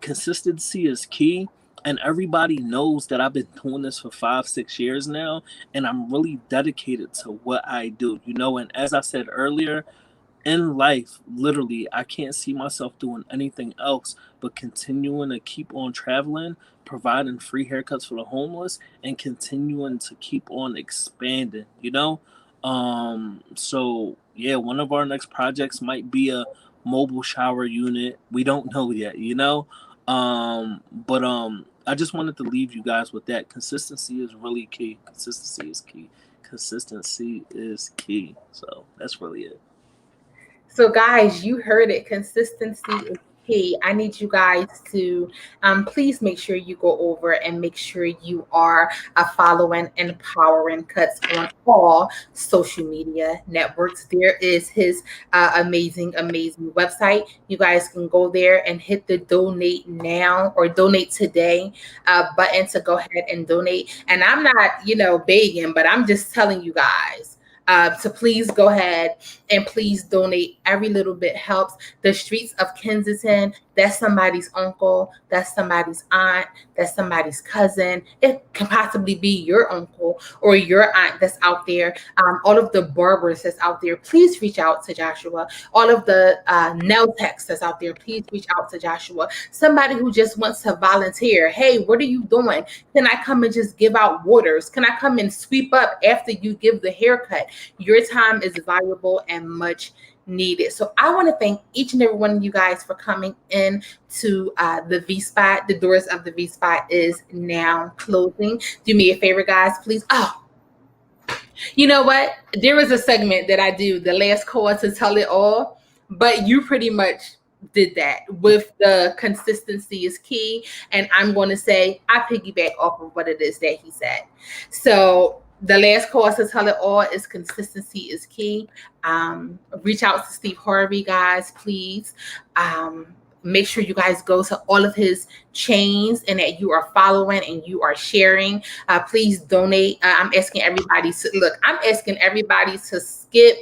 consistency is key. And everybody knows that I've been doing this for 5 6 years now, and I'm really dedicated to what I do, you know. And as I said earlier, in life, literally, I can't see myself doing anything else but continuing to keep on traveling, providing free haircuts for the homeless, and continuing to keep on expanding, you know? So yeah, one of our next projects might be a mobile shower unit. We don't know yet, you know? But I just wanted to leave you guys with that. Consistency is really key. Consistency is key. Consistency is key. So that's really it. So, guys, you heard it. Consistency is key. I need you guys to please make sure you go over and make sure you are following Empowering Cuts on all social media networks. There is his amazing, amazing website. You guys can go there and hit the donate now or donate today button to go ahead and donate. And I'm not, begging, but I'm just telling you guys. So please go ahead and please donate. Every little bit helps. The streets of Kensington, that's somebody's uncle, that's somebody's aunt, that's somebody's cousin. It can possibly be your uncle or your aunt that's out there. All of the barbers that's out there, please reach out to Joshua. All of the nail techs that's out there, please reach out to Joshua. Somebody who just wants to volunteer. Hey, what are you doing? Can I come and just give out waters? Can I come and sweep up after you give the haircut? Your time is valuable and much needed. So I want to thank each and every one of you guys for coming in to the V Spot. The doors of the V Spot is now closing. Do me a favor, guys, please. Oh, you know what? There is a segment that I do, the last call to tell it all, but you pretty much did that with the consistency is key. And I'm going to say, I piggyback off of what it is that he said. So the last call to tell it all is consistency is key. Reach out to Steve Harvey, guys, please. Make sure you guys go to all of his chains and that you are following and you are sharing. Please donate. I'm asking everybody to skip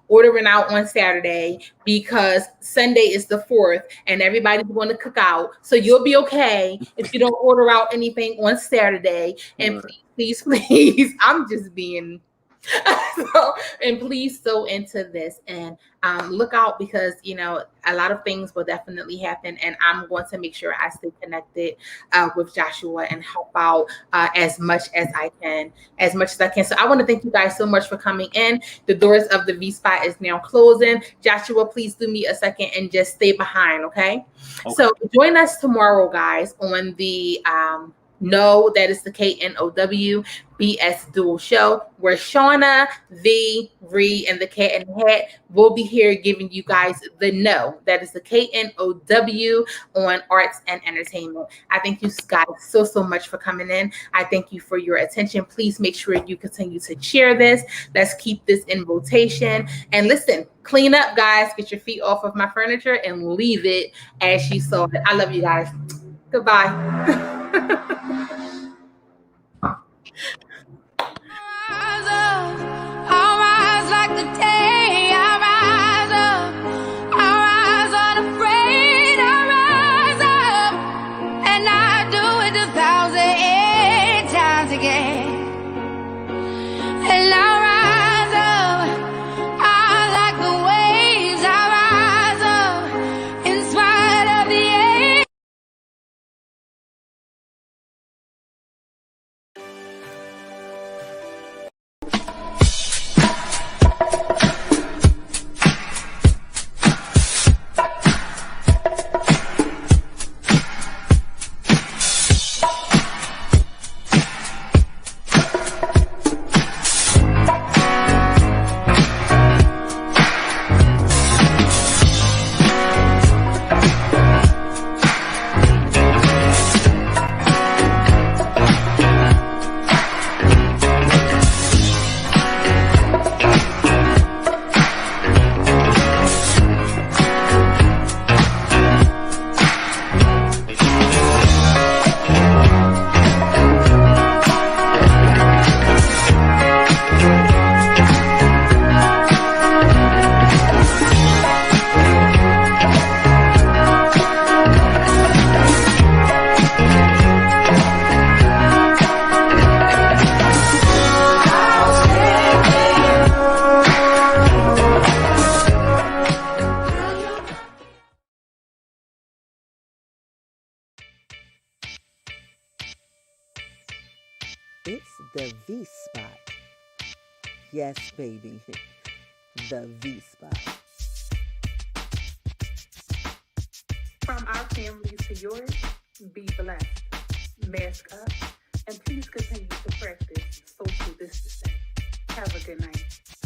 ordering out on Saturday because Sunday is the 4th and everybody's going to cook out. So you'll be okay if you don't order out anything on Saturday. And please, I'm just being and please sow into this and look out because a lot of things will definitely happen, and I'm going to make sure I stay connected with Joshua and help out as much as I can. So I want to thank you guys so much for coming in. The doors of the V Spot is now closing. Joshua, please do me a second and just stay behind, okay? So join us tomorrow, guys, on the that is the KNOW BS Dual Show, where Shauna, V, Ree, and the Cat in the Hat will be here giving you guys the that is the KNOW on arts and entertainment. I thank you guys so much for coming in. I thank you for your attention. Please make sure you continue to share this. Let's keep this in rotation. And listen, clean up, guys. Get your feet off of my furniture and leave it as you saw it. I love you guys. Goodbye. I'll rise like the day. I'll rise up. I'll rise unafraid. I'll rise up. And I do it 1,000 times again. And I'll rise up. I like the waves. I'll rise up in spite of the the V spot. Yes, baby, the V spot. From our family to yours, be blessed. Mask up, and please continue to practice social distancing. Have a good night.